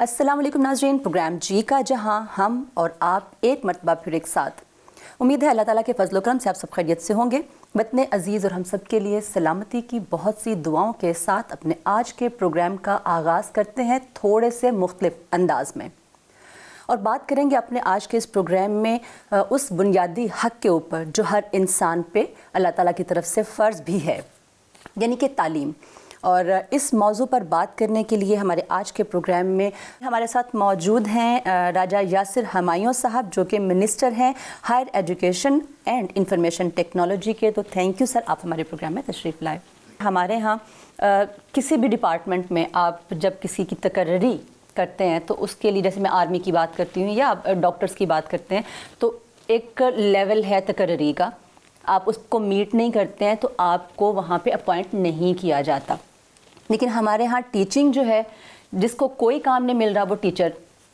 السلام علیکم ناظرین، پروگرام جی کا جہاں ہم اور آپ ایک مرتبہ پھر ایک ساتھ. امید ہے اللہ تعالیٰ کے فضل و کرم سے آپ سب خیریت سے ہوں گے. وطن عزیز اور ہم سب کے لیے سلامتی کی بہت سی دعاؤں کے ساتھ اپنے آج کے پروگرام کا آغاز کرتے ہیں تھوڑے سے مختلف انداز میں، اور بات کریں گے اپنے آج کے اس پروگرام میں اس بنیادی حق کے اوپر جو ہر انسان پہ اللہ تعالیٰ کی طرف سے فرض بھی ہے، یعنی کہ تعلیم. اور اس موضوع پر بات کرنے کے لیے ہمارے آج کے پروگرام میں ہمارے ساتھ موجود ہیں راجہ یاسر ہمایوں صاحب، جو کہ منسٹر ہیں higher education and information technology کے. تو تھینک یو سر، آپ ہمارے پروگرام میں تشریف لائے. ہمارے ہاں کسی بھی ڈپارٹمنٹ میں آپ جب کسی کی تقرری کرتے ہیں تو اس کے لیے، جیسے میں آرمی کی بات کرتی ہوں یا ڈاکٹرز کی بات کرتے ہیں، تو ایک لیول ہے تقرری کا. آپ اس کو میٹ نہیں کرتے ہیں تو آپ کو وہاں پہ اپوائنٹ نہیں کیا جاتا. لیکن ہمارے ہاں ٹیچنگ جو ہے، جس کو کوئی کام نہیں مل رہا وہ ٹیچر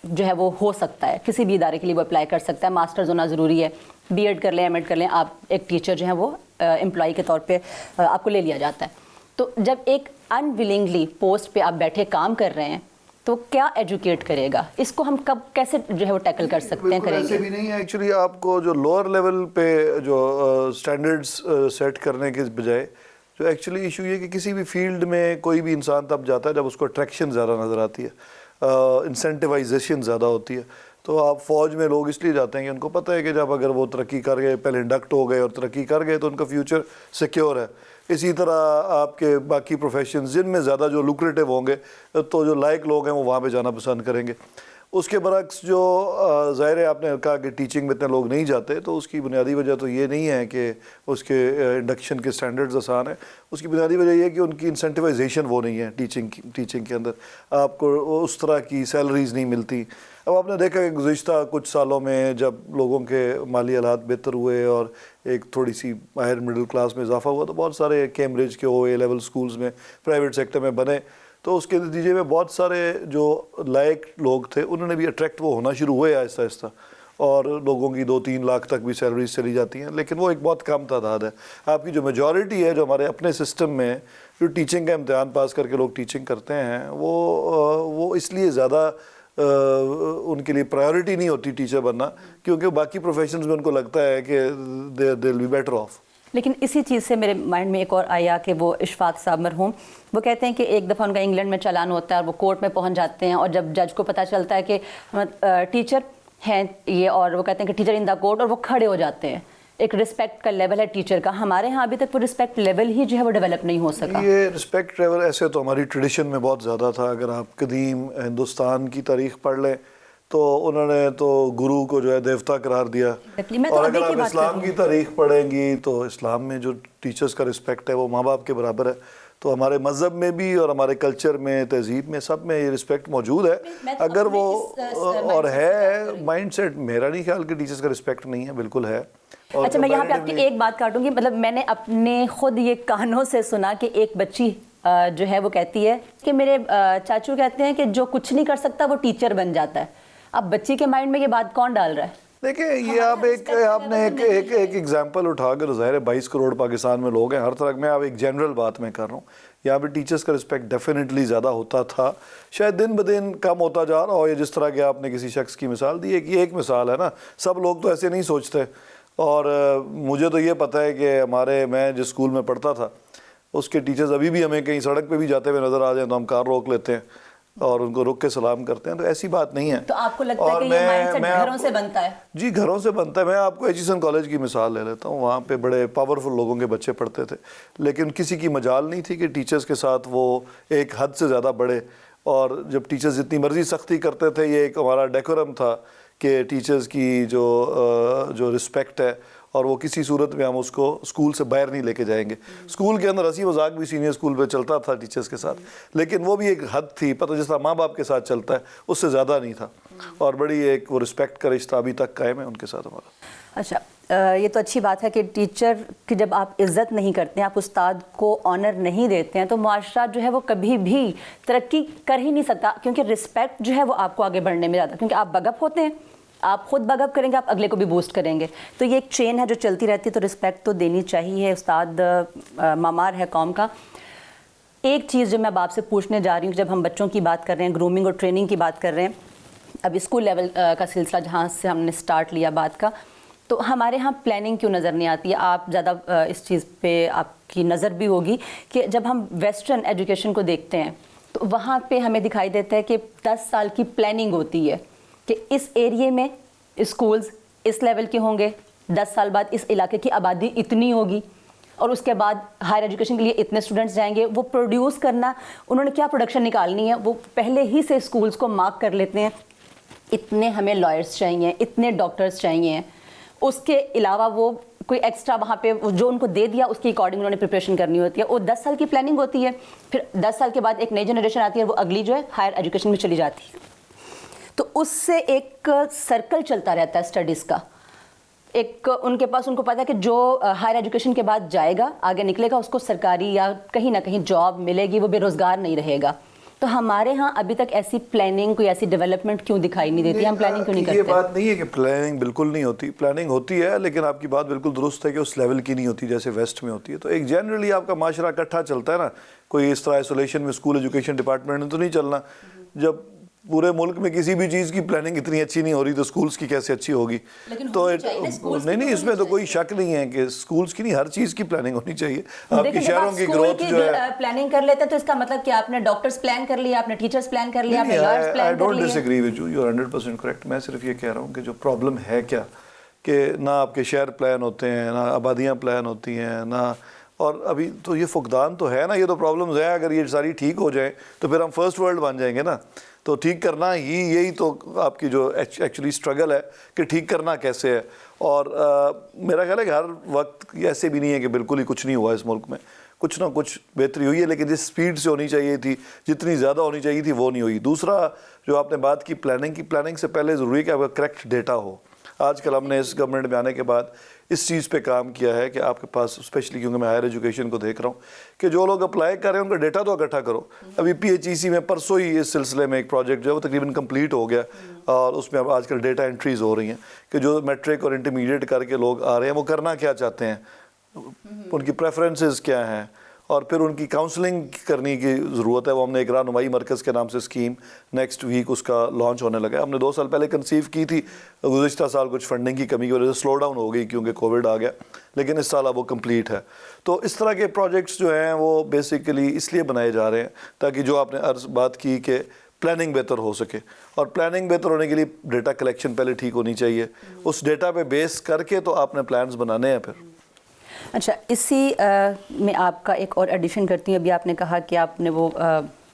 جو ہے وہ ہو سکتا ہے، کسی بھی ادارے کے لیے وہ اپلائی کر سکتا ہے. ماسٹرز ہونا ضروری ہے، بی ایڈ کر لیں ایم ایڈ کر لیں، آپ ایک ٹیچر جو ہے وہ امپلائی کے طور پہ آپ کو لے لیا جاتا ہے. تو جب ایک ان ولنگلی پوسٹ پہ آپ بیٹھے کام کر رہے ہیں تو کیا ایجوکیٹ کرے گا؟ اس کو ہم کب کیسے جو ہے وہ ٹیکل کر سکتے ہیں، کریں گے؟ ایسے بھی نہیں ہے. ایکچولی آپ کو جو لوور لیول پہ جو اسٹینڈرڈس سیٹ کرنے کے بجائے، جو ایکچولی ایشو یہ کہ کسی بھی فیلڈ میں کوئی بھی انسان تب جاتا ہے جب اس کو اٹریکشن زیادہ نظر آتی ہے، انسینٹیوائزیشن زیادہ ہوتی ہے. تو آپ فوج میں لوگ اس لیے جاتے ہیں کہ ان کو پتہ ہے کہ جب اگر وہ ترقی کر گئے، پہلے انڈکٹ ہو گئے اور ترقی کر گئے، تو ان کا فیوچر سیکیور ہے. اسی طرح آپ کے باقی پروفیشنز جن میں زیادہ جو لوکریٹو ہوں گے، تو جو لائق لوگ ہیں وہ وہاں پہ جانا پسند کریں گے. اس کے برعکس جو ظاہر ہے، آپ نے کہا کہ ٹیچنگ میں اتنے لوگ نہیں جاتے، تو اس کی بنیادی وجہ تو یہ نہیں ہے کہ اس کے انڈکشن کے سٹینڈرڈز آسان ہیں. اس کی بنیادی وجہ یہ ہے کہ ان کی انسینٹیوائزیشن وہ نہیں ہے. ٹیچنگ کے اندر آپ کو اس طرح کی سیلریز نہیں ملتی. اب آپ نے دیکھا کہ گزشتہ کچھ سالوں میں جب لوگوں کے مالی حالات بہتر ہوئے اور ایک تھوڑی سی ہائر مڈل کلاس میں اضافہ ہوا، تو بہت سارے کیمبرج کے او اے لیول سکولز میں پرائیویٹ سیکٹر میں بنے. تو اس کے نتیجے میں بہت سارے جو لائق لوگ تھے انہوں نے بھی اٹریکٹ وہ ہونا شروع ہوئے آہستہ آہستہ، اور لوگوں کی 2-3 لاکھ تک بھی سیلریز چلی جاتی ہیں. لیکن وہ ایک بہت کم تعداد ہے. آپ کی جو میجورٹی ہے، جو ہمارے اپنے سسٹم میں جو ٹیچنگ کا امتحان پاس کر کے لوگ ٹیچنگ کرتے ہیں، وہ اس لیے زیادہ ان کے لیے پرائیورٹی نہیں ہوتی ٹیچر بننا، کیونکہ باقی پروفیشنز میں ان کو لگتا ہے کہ دے ول بی بیٹر آف. لیکن اسی چیز سے میرے مائنڈ میں ایک اور آیا کہ وہ اشفاق صاحب مرحوم، وہ کہتے ہیں کہ ایک دفعہ ان کا انگلینڈ میں چالان ہوتا ہے اور وہ کورٹ میں پہنچ جاتے ہیں، اور جب جج کو پتہ چلتا ہے کہ ٹیچر ہیں یہ، اور وہ کہتے ہیں کہ ٹیچر ان دا کورٹ، اور وہ کھڑے ہو جاتے ہیں. ایک رسپیکٹ کا لیول ہے ٹیچر کا. ہمارے ہاں ابھی تک وہ رسپیکٹ لیول ہی جو ہے وہ ڈیولپ نہیں ہو سکا. یہ رسپیکٹ لیول ایسے تو ہماری ٹریڈیشن میں بہت زیادہ تھا. اگر آپ قدیم ہندوستان کی تاریخ پڑھ لیں تو انہوں نے تو گرو کو جو ہے دیوتا قرار دیا. اور اگر آپ اسلام کی تاریخ پڑھیں گی تو اسلام میں جو ٹیچرز کا رسپیکٹ ہے وہ ماں باپ کے برابر ہے. تو ہمارے مذہب میں بھی اور ہمارے کلچر میں، تہذیب میں، سب میں یہ رسپیکٹ موجود ہے. اگر وہ اور ہے مائنڈ سیٹ، میرا نہیں خیال کہ ٹیچرز کا رسپیکٹ نہیں ہے، بالکل ہے. اچھا، میں یہاں پہ آپ کی ایک بات کاٹوں گی. مطلب میں نے اپنے خود یہ کانوں سے سنا کہ ایک بچی جو ہے وہ کہتی ہے کہ میرے چاچو کہتے ہیں کہ جو کچھ نہیں کر سکتا وہ ٹیچر بن جاتا ہے. اب بچی کے مائنڈ میں یہ بات کون ڈال رہا ہے؟ دیکھیں، یہ آپ نے ایک ایگزامپل اٹھا کر، ظاہر ہے 22 کروڑ پاکستان میں لوگ ہیں، ہر طرح میں آپ ایک جنرل بات میں کر رہا ہوں. یہاں پہ ٹیچرز کا رسپیکٹ ڈیفینیٹلی زیادہ ہوتا تھا، شاید دن بدن کم ہوتا جا رہا ہو. یہ جس طرح کہ آپ نے کسی شخص کی مثال دی ہے کہ یہ ایک مثال ہے نا، سب لوگ تو ایسے نہیں سوچتے. اور مجھے تو یہ پتہ ہے کہ میں جس اسکول میں پڑھتا تھا اس کے ٹیچرز ابھی بھی ہمیں کہیں سڑک پہ بھی جاتے ہوئے نظر آ جائیں تو ہم کار روک لیتے ہیں اور ان کو رک کے سلام کرتے ہیں. تو ایسی بات نہیں ہے. تو آپ کو لگتا ہے کہ یہ مائنڈ سیٹ گھروں سے بنتا ہے؟ جی، گھروں سے بنتا ہے. میں آپ کو ایچیسن کالج کی مثال لے لیتا ہوں. وہاں پہ بڑے پاورفل لوگوں کے بچے پڑھتے تھے، لیکن کسی کی مجال نہیں تھی کہ ٹیچرز کے ساتھ وہ ایک حد سے زیادہ بڑھے. اور جب ٹیچرز جتنی مرضی سختی کرتے تھے، یہ ایک ہمارا ڈیکورم تھا کہ ٹیچرز کی جو رسپیکٹ ہے، اور وہ کسی صورت میں ہم اس کو اسکول سے باہر نہیں لے کے جائیں گے. اسکول کے اندر ہنسی مذاق بھی سینئر اسکول پہ چلتا تھا ٹیچرز کے ساتھ، لیکن وہ بھی ایک حد تھی. پتہ جس طرح ماں باپ کے ساتھ چلتا ہے اس سے زیادہ نہیں تھا. اور بڑی ایک وہ رسپیکٹ کا رشتہ ابھی تک قائم ہے ان کے ساتھ ہمارا. اچھا، یہ تو اچھی بات ہے کہ ٹیچر کی جب آپ عزت نہیں کرتے ہیں، آپ استاد کو آنر نہیں دیتے ہیں، تو معاشرہ جو ہے وہ کبھی بھی ترقی کر ہی نہیں سکتا. کیونکہ رسپیکٹ جو ہے وہ آپ کو آگے بڑھنے میں زیادہ، کیونکہ آپ بگ اپ ہوتے ہیں، آپ خود بگ اپ کریں گے، آپ اگلے کو بھی بوسٹ کریں گے. تو یہ ایک چین ہے جو چلتی رہتی ہے. تو رسپیکٹ تو دینی چاہیے. استاد معمار ہے قوم کا. ایک چیز جو میں اب آپ سے پوچھنے جا رہی ہوں، جب ہم بچوں کی بات کر رہے ہیں، گرومنگ اور ٹریننگ کی بات کر رہے ہیں، اب اسکول لیول کا سلسلہ جہاں سے ہم نے سٹارٹ لیا بات کا، تو ہمارے ہاں پلاننگ کیوں نظر نہیں آتی ہے؟ آپ زیادہ اس چیز پہ آپ کی نظر بھی ہوگی کہ جب ہم ویسٹرن ایجوکیشن کو دیکھتے ہیں تو وہاں پہ ہمیں دکھائی دیتا ہے کہ 10 سال کی پلاننگ ہوتی ہے کہ اس ایریے میں اسکولز اس لیول کے ہوں گے، 10 سال بعد اس علاقے کی آبادی اتنی ہوگی، اور اس کے بعد ہائر ایجوکیشن کے لیے اتنے اسٹوڈنٹس جائیں گے. وہ پروڈیوس کرنا، انہوں نے کیا پروڈکشن نکالنی ہے وہ پہلے ہی سے اسکولز کو مارک کر لیتے ہیں. اتنے ہمیں لائرس چاہیے، اتنے ڈاکٹرز چاہیے، اس کے علاوہ وہ کوئی ایکسٹرا وہاں پہ جو ان کو دے دیا اس کے اکارڈنگ انہوں نے پریپریشن کرنی ہوتی ہے. وہ 10 سال کی پلاننگ ہوتی ہے، پھر 10 سال کے بعد ایک نئی جنریشن آتی ہے، وہ اگلی جو ہے ہائر ایجوکیشن میں چلی جاتی ہے. تو اس سے ایک سرکل چلتا رہتا ہے اسٹڈیز کا. ایک ان کے پاس، ان کو پتا ہے کہ جو ہائر ایجوکیشن کے بعد جائے گا، آگے نکلے گا، اس کو سرکاری یا کہیں نہ کہیں جاب ملے گی، وہ بے روزگار نہیں رہے گا. تو ہمارے ہاں ابھی تک ایسی پلاننگ، کوئی ایسی ڈیولپمنٹ کیوں دکھائی نہیں دیتی؟ ہم پلاننگ کیوں نہیں کرتے؟ یہ بات نہیں ہے کہ پلاننگ بالکل نہیں ہوتی، پلاننگ ہوتی ہے، لیکن آپ کی بات بالکل درست ہے کہ اس لیول کی نہیں ہوتی جیسے ویسٹ میں ہوتی ہے. تو ایک جنرلی آپ کا معاشرہ اکٹھا چلتا ہے نا، کوئی اس طرح آئسولیشن میں اسکول ایجوکیشن ڈپارٹمنٹ میں تو نہیں چلنا. جب پورے ملک میں کسی بھی چیز کی پلاننگ اتنی اچھی نہیں ہو رہی تو اسکولس کی کیسے اچھی ہوگی؟ تو نہیں، اس میں تو کوئی شک نہیں ہے کہ اسکولس کی نہیں، ہر چیز کی پلاننگ ہونی چاہیے. آپ کی شہروں کی گروتھ جو ہے پلاننگ کر لیتے تو اس کا مطلب کہ آپ نے ڈاکٹرز پلان کر لیا، آپ نے ٹیچرز پلان کر لیا، آپ نے لائرز پلان کر لیا. I don't disagree with you, you are 100% correct. میں صرف یہ کہہ رہا ہوں کہ جو پرابلم ہے کیا کہ نہ آپ کے شہر پلان ہوتے ہیں، نہ آبادیاں پلان ہوتی ہیں، نہ، اور ابھی تو یہ فقدان تو ہے نا، یہ تو پرابلمز ہیں. اگر یہ ساری ٹھیک ہو جائیں تو پھر ہم فرسٹ ورلڈ بن جائیں گے نا. تو ٹھیک کرنا یہی تو آپ کی جو ایکچولی اسٹرگل ہے کہ ٹھیک کرنا کیسے ہے. اور میرا خیال ہے کہ ہر وقت ایسے بھی نہیں ہے کہ بالکل ہی کچھ نہیں ہوا اس ملک میں، کچھ نہ کچھ بہتری ہوئی ہے، لیکن جس سپیڈ سے ہونی چاہیے تھی، جتنی زیادہ ہونی چاہیے تھی وہ نہیں ہوئی. دوسرا جو آپ نے بات کی پلاننگ سے پہلے ضروری ہے کہ آپ کا کریکٹ ڈیٹا ہو. آج کل ہم نے اس گورنمنٹ میں آنے کے بعد اس چیز پہ کام کیا ہے کہ آپ کے پاس، اسپیشلی کیونکہ میں ہائر ایجوکیشن کو دیکھ رہا ہوں، کہ جو لوگ اپلائی کر رہے ہیں ان کا ڈیٹا تو اکٹھا کرو. ابھی PHEC میں پرسوں ہی اس سلسلے میں ایک پروجیکٹ جو ہے وہ تقریباً کمپلیٹ ہو گیا، اور اس میں اب آج کل ڈیٹا انٹریز ہو رہی ہیں کہ جو میٹرک اور انٹرمیڈیٹ کر کے لوگ آ رہے ہیں وہ کرنا کیا چاہتے ہیں، ان کی پریفرنسز کیا ہیں، اور پھر ان کی کاؤنسلنگ کرنے کی ضرورت ہے. وہ ہم نے ایک رہنمائی مرکز کے نام سے اسکیم نیکسٹ ویک اس کا لانچ ہونے لگا ہے. ہم نے 2 سال پہلے کنسیو کی تھی، گزشتہ سال کچھ فنڈنگ کی کمی کی وجہ سے سلو ڈاؤن ہو گئی کیونکہ کووڈ آ گیا، لیکن اس سال اب وہ کمپلیٹ ہے. تو اس طرح کے پروجیکٹس جو ہیں وہ بیسیکلی اس لیے بنائے جا رہے ہیں تاکہ جو آپ نے عرض بات کی کہ پلاننگ بہتر ہو سکے، اور پلاننگ بہتر ہونے کے لیے ڈیٹا کلیکشن پہلے ٹھیک ہونی چاہیے. اس ڈیٹا پہ بیس کر کے تو آپ نے پلانز بنانے ہیں پھر. اچھا، اسی میں آپ کا ایک اور ایڈیشن کرتی ہوں. ابھی آپ نے کہا کہ آپ نے وہ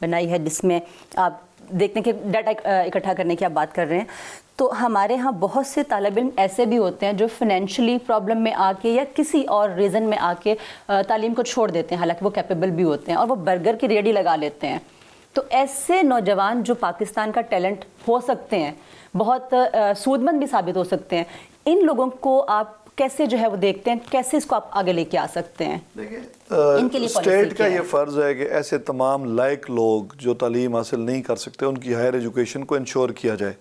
بنائی ہے جس میں آپ دیکھتے ہیں کہ ڈیٹا اکٹھا کرنے کی آپ بات کر رہے ہیں. تو ہمارے ہاں بہت سے طالب علم ایسے بھی ہوتے ہیں جو فائنینشلی پرابلم میں آ کے یا کسی اور ریزن میں آ کے تعلیم کو چھوڑ دیتے ہیں، حالانکہ وہ کیپیبل بھی ہوتے ہیں، اور وہ برگر کی ریڈی لگا لیتے ہیں. تو ایسے نوجوان جو پاکستان کا ٹیلنٹ ہو سکتے ہیں، بہت سود مند بھی ثابت ہو سکتے ہیں، ان لوگوں کو آپ کیسے جو ہے وہ دیکھتے ہیں، کیسے اس کو آپ آگے لے کے آ سکتے ہیں؟ دیکھیں، اسٹیٹ کا یہ فرض ہے کہ ایسے تمام لائق لوگ جو تعلیم حاصل نہیں کر سکتے ان کی ہائر ایجوکیشن کو انشور کیا جائے.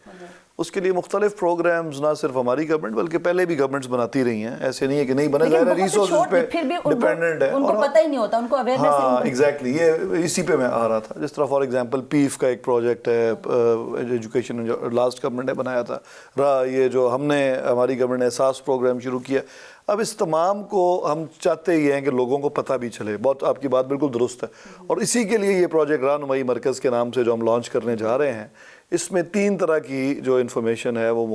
اس کے لیے مختلف پروگرامز نہ صرف ہماری گورنمنٹ بلکہ پہلے بھی گورنمنٹس بناتی رہی ہیں، ایسے نہیں ہے کہ نہیں بنے، ظاہر ہے ریسورسز پہ ڈیپینڈنٹ ہے، ان کو پتہ ہی نہیں ہوتا، ان کو اویئرنیس. ہاں ایگزیکٹلی، یہ اسی پہ میں آ رہا تھا. جس طرح فار ایگزامپل پیف کا ایک پروجیکٹ ہے ایجوکیشن، جو لاسٹ گورنمنٹ نے بنایا تھا، یہ جو ہم نے ہماری گورنمنٹ نے احساس پروگرام شروع کیا. اب اس تمام کو ہم چاہتے ہی ہیں کہ لوگوں کو پتہ بھی چلے. بہت آپ کی بات بالکل درست ہے، اور اسی کے لیے یہ پروجیکٹ رہنمائی مرکز کے نام سے جو ہم لانچ کرنے جا رہے ہیں، اس میں 3 طرح کی جو انفارمیشن ہے وہ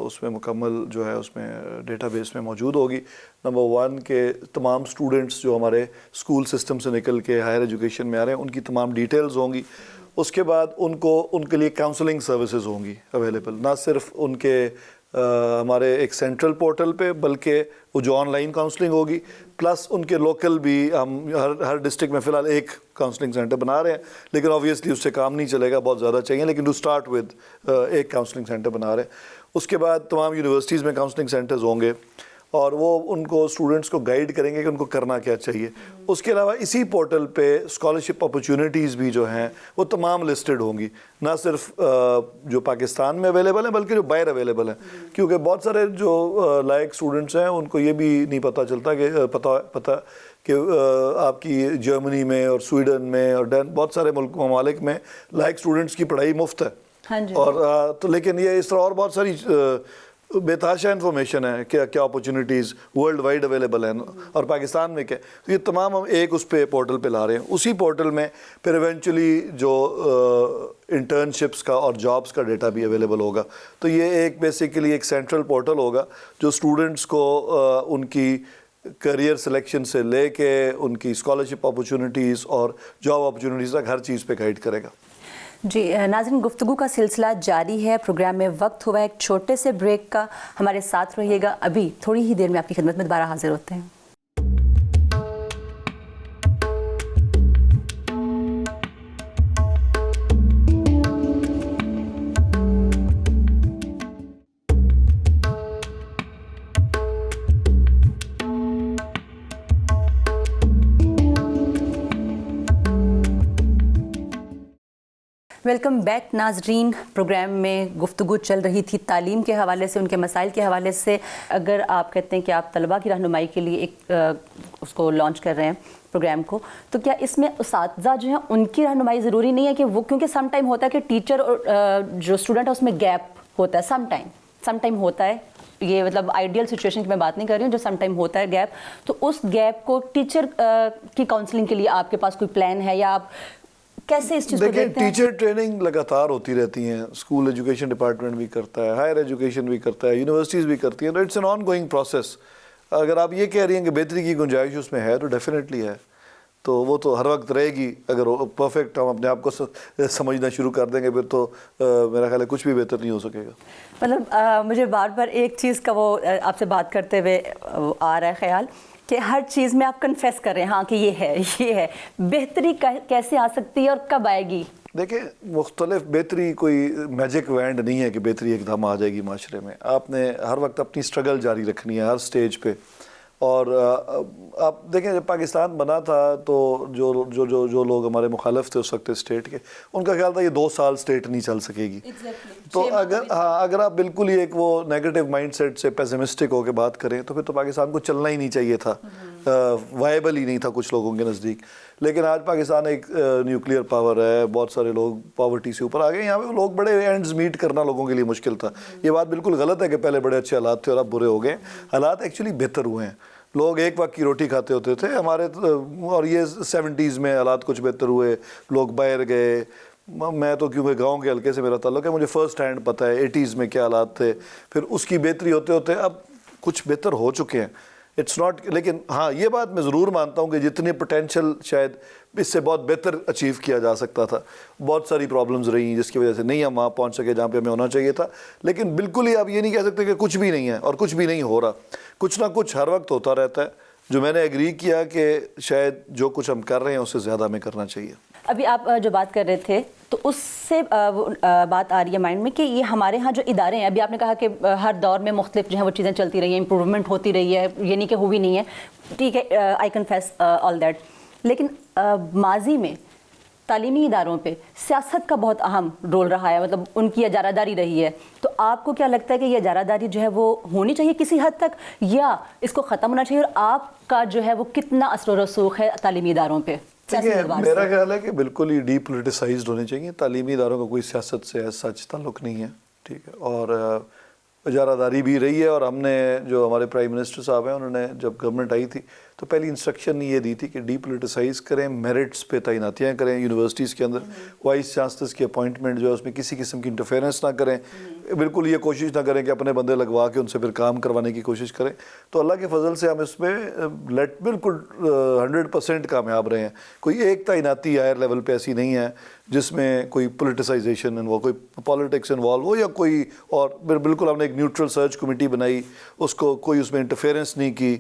اس میں مکمل جو ہے اس میں ڈیٹا بیس میں موجود ہوگی. نمبر 1 کہ تمام اسٹوڈنٹس جو ہمارے اسکول سسٹم سے نکل کے ہائر ایجوکیشن میں آ رہے ہیں ان کی تمام ڈیٹیلز ہوں گی. اس کے بعد ان کے لیے کاؤنسلنگ سروسز ہوں گی اویلیبل، نہ صرف ان کے ہمارے ایک سینٹرل پورٹل پہ بلکہ وہ جو آن لائن کاؤنسلنگ ہوگی، پلس ان کے لوکل بھی. ہم ہر ڈسٹرکٹ میں فی الحال ایک کاؤنسلنگ سینٹر بنا رہے ہیں، لیکن آبویسلی اس سے کام نہیں چلے گا، بہت زیادہ چاہیے، لیکن ٹو اسٹارٹ ود ایک کاؤنسلنگ سینٹر بنا رہے ہیں. اس کے بعد تمام یونیورسٹیز میں کاؤنسلنگ سینٹرز ہوں گے، اور وہ ان کو اسٹوڈنٹس کو گائیڈ کریں گے کہ ان کو کرنا کیا چاہیے. اس کے علاوہ اسی پورٹل پہ اسکالرشپ اپرچونیٹیز بھی جو ہیں وہ تمام لسٹڈ ہوں گی, نہ صرف جو پاکستان میں اویلیبل ہیں بلکہ جو باہر اویلیبل ہیں, کیونکہ بہت سارے جو لائق اسٹوڈنٹس ہیں ان کو یہ بھی نہیں پتہ چلتا کہ پتہ کہ آپ کی جرمنی میں اور سویڈن میں اور بہت سارے ممالک میں لائق اسٹوڈنٹس کی پڑھائی مفت ہے. ہاں جی. اور تو لیکن یہ اس طرح اور بہت ساری بے تحاشا انفارمیشن ہے کہ کیا اپرچونیٹیز ورلڈ وائڈ اویلیبل ہیں اور پاکستان میں کیا, تو یہ تمام ہم ایک اس پہ پورٹل پہ لا رہے ہیں. اسی پورٹل میں پھر ایونچولی جو انٹرنشپس کا اور جابس کا ڈیٹا بھی اویلیبل ہوگا. تو یہ ایک بیسیکلی ایک سینٹرل پورٹل ہوگا جو اسٹوڈنٹس کو ان کی کریئر سلیکشن سے لے کے ان کی اسکالرشپ اپرچونیٹیز اور جاب اپرچونیٹیز تک ہر چیز پہ گائیڈ کرے گا. جی ناظرین, گفتگو کا سلسلہ جاری ہے. پروگرام میں وقت ہوا ایک چھوٹے سے بریک کا, ہمارے ساتھ رہیے گا. ابھی تھوڑی ہی دیر میں آپ کی خدمت میں دوبارہ حاضر ہوتے ہیں. ویلکم بیک ناظرین. پروگرام میں گفتگو چل رہی تھی تعلیم کے حوالے سے, ان کے مسائل کے حوالے سے. اگر آپ کہتے ہیں کہ آپ طلباء کی رہنمائی کے لیے ایک اس کو لانچ کر رہے ہیں پروگرام کو, تو کیا اس میں اساتذہ جو ہیں ان کی رہنمائی ضروری نہیں ہے کہ وہ, کیونکہ سم ٹائم ہوتا ہے کہ ٹیچر اور جو اسٹوڈنٹ ہے اس میں گیپ ہوتا ہے, سم ٹائم ہوتا ہے. یہ مطلب آئیڈیل سچویشن کی میں بات نہیں کر رہی ہوں, جو سم ٹائم ہوتا ہے گیپ, تو اس گیپ کو ٹیچر کی کاؤنسلنگ کے لیے آپ کے پاس کوئی پلان ہے یا آپ کیسے اس چیز کو دیکھتے ہیں؟ ٹیچر ٹریننگ لگاتار ہوتی رہتی ہیں, اسکول ایجوکیشن ڈپارٹمنٹ بھی کرتا ہے, ہائر ایجوکیشن بھی کرتا ہے, یونیورسٹیز بھی کرتی ہیں. تو it's an ongoing process. اگر آپ یہ کہہ رہی ہیں کہ بہتری کی گنجائش اس میں ہے تو ڈیفینیٹلی ہے, تو وہ تو ہر وقت رہے گی. اگر پرفیکٹ ہم اپنے آپ کو سمجھنا شروع کر دیں گے پھر تو میرا خیال ہے کچھ بھی بہتر نہیں ہو سکے گا. مطلب مجھے بار بار ایک چیز کا وہ آپ سے بات کرتے ہوئے آ رہا ہے خیال کہ ہر چیز میں آپ کنفیس کر رہے ہیں ہاں کہ یہ ہے. بہتری کیسے آ سکتی ہے اور کب آئے گی؟ دیکھیں, مختلف بہتری کوئی میجک وینڈ نہیں ہے کہ بہتری ایک دم آ جائے گی معاشرے میں. آپ نے ہر وقت اپنی اسٹرگل جاری رکھنی ہے ہر سٹیج پہ. اور آپ دیکھیں جب پاکستان بنا تھا تو جو لوگ ہمارے مخالف تھے اس وقت اسٹیٹ کے, ان کا خیال تھا یہ 2 سال اسٹیٹ نہیں چل سکے گی. تو اگر آپ بالکل ہی ایک وہ نیگیٹو مائنڈ سیٹ سے پیسمسٹک ہو کے بات کریں تو پھر تو پاکستان کو چلنا ہی نہیں چاہیے تھا, وائبل ہی نہیں تھا کچھ لوگوں کے نزدیک. لیکن آج پاکستان ایک نیوکلیئر پاور ہے, بہت سارے لوگ پاورٹی سے اوپر آ گئے. یہاں پہ لوگ بڑے اینڈز میٹ کرنا لوگوں کے لیے مشکل تھا. یہ بات بالکل غلط ہے کہ پہلے بڑے اچھے حالات تھے اور اب برے ہو گئے. حالات ایکچولی بہتر ہوئے ہیں. لوگ ایک وقت کی روٹی کھاتے ہوتے تھے ہمارے, اور یہ 70s میں حالات کچھ بہتر ہوئے, لوگ باہر گئے. میں تو کیونکہ گاؤں کے حلقے سے میرا تعلق ہے, مجھے فرسٹ ہینڈ پتہ ہے 80s میں کیا حالات تھے. پھر اس کی بہتری ہوتے ہوتے اب کچھ بہتر ہو چکے ہیں. اٹس ناٹ, لیکن ہاں یہ بات میں ضرور مانتا ہوں کہ جتنے پوٹینشیل شاید اس سے بہت بہتر اچیو کیا جا سکتا تھا. بہت ساری پرابلمز رہی جس کی وجہ سے نہیں ہم وہاں پہنچ سکے جہاں پہ ہمیں ہونا چاہیے تھا. لیکن بالکل ہی آپ یہ نہیں کہہ سکتے کہ کچھ بھی نہیں ہے اور کچھ بھی نہیں ہو رہا. کچھ نہ کچھ ہر وقت ہوتا رہتا ہے. جو میں نے ایگری کیا کہ شاید جو کچھ ہم کر رہے ہیں اس سے زیادہ ہمیں کرنا چاہیے. ابھی آپ جو بات کر رہے تھے تو اس سے بات آ رہی ہے مائنڈ میں کہ یہ ہمارے ہاں جو ادارے ہیں, ابھی آپ نے کہا کہ ہر دور میں مختلف جو ہیں وہ چیزیں چلتی رہی ہیں, امپروومنٹ ہوتی رہی ہے, یہ نہیں کہ ہوئی نہیں ہے. ٹھیک ہے, آئی کنفیس آل دیٹ. لیکن ماضی میں تعلیمی اداروں پہ سیاست کا بہت اہم رول رہا ہے, مطلب ان کی اجارہ داری رہی ہے. تو آپ کو کیا لگتا ہے کہ یہ اجارہ داری جو ہے وہ ہونی چاہیے کسی حد تک, یا اس کو ختم ہونا چاہیے, اور آپ کا جو ہے وہ کتنا اثر و رسوخ ہے تعلیمی اداروں پہ؟ میرا خیال ہے کہ بالکل ہی ڈی پولیٹیسائزڈ ہونے چاہیے. تعلیمی اداروں کا کوئی سیاست سے سچ تعلق نہیں ہے. ٹھیک ہے, اور اجارہ داری بھی رہی ہے. اور ہم نے جو ہمارے پرائم منسٹر صاحب ہیں انہوں نے جب گورنمنٹ آئی تھی تو پہلی انسٹرکشن یہ دی تھی کہ ڈی پولیٹیسائز کریں, میرٹس پہ تعیناتیاں کریں یونیورسٹیز کے اندر, وائس چانسلرز کی اپوائنٹمنٹ جو ہے اس میں کسی قسم کی انٹرفیئرنس نہ کریں. بالکل یہ کوشش نہ کریں کہ اپنے بندے لگوا کے ان سے پھر کام کروانے کی کوشش کریں. تو اللہ کے فضل سے ہم اس میں بالکل 100% کامیاب رہے ہیں. کوئی ایک تعیناتی ہائر لیول پہ ایسی نہیں ہے جس میں کوئی پولیٹیسائزیشن انوالو, کوئی پالیٹکس انوالو ہو یا کوئی اور. بالکل ہم نے ایک نیوٹرل سرچ کمیٹی بنائی, اس کو کوئی اس میں انٹرفیئرنس نہیں کی,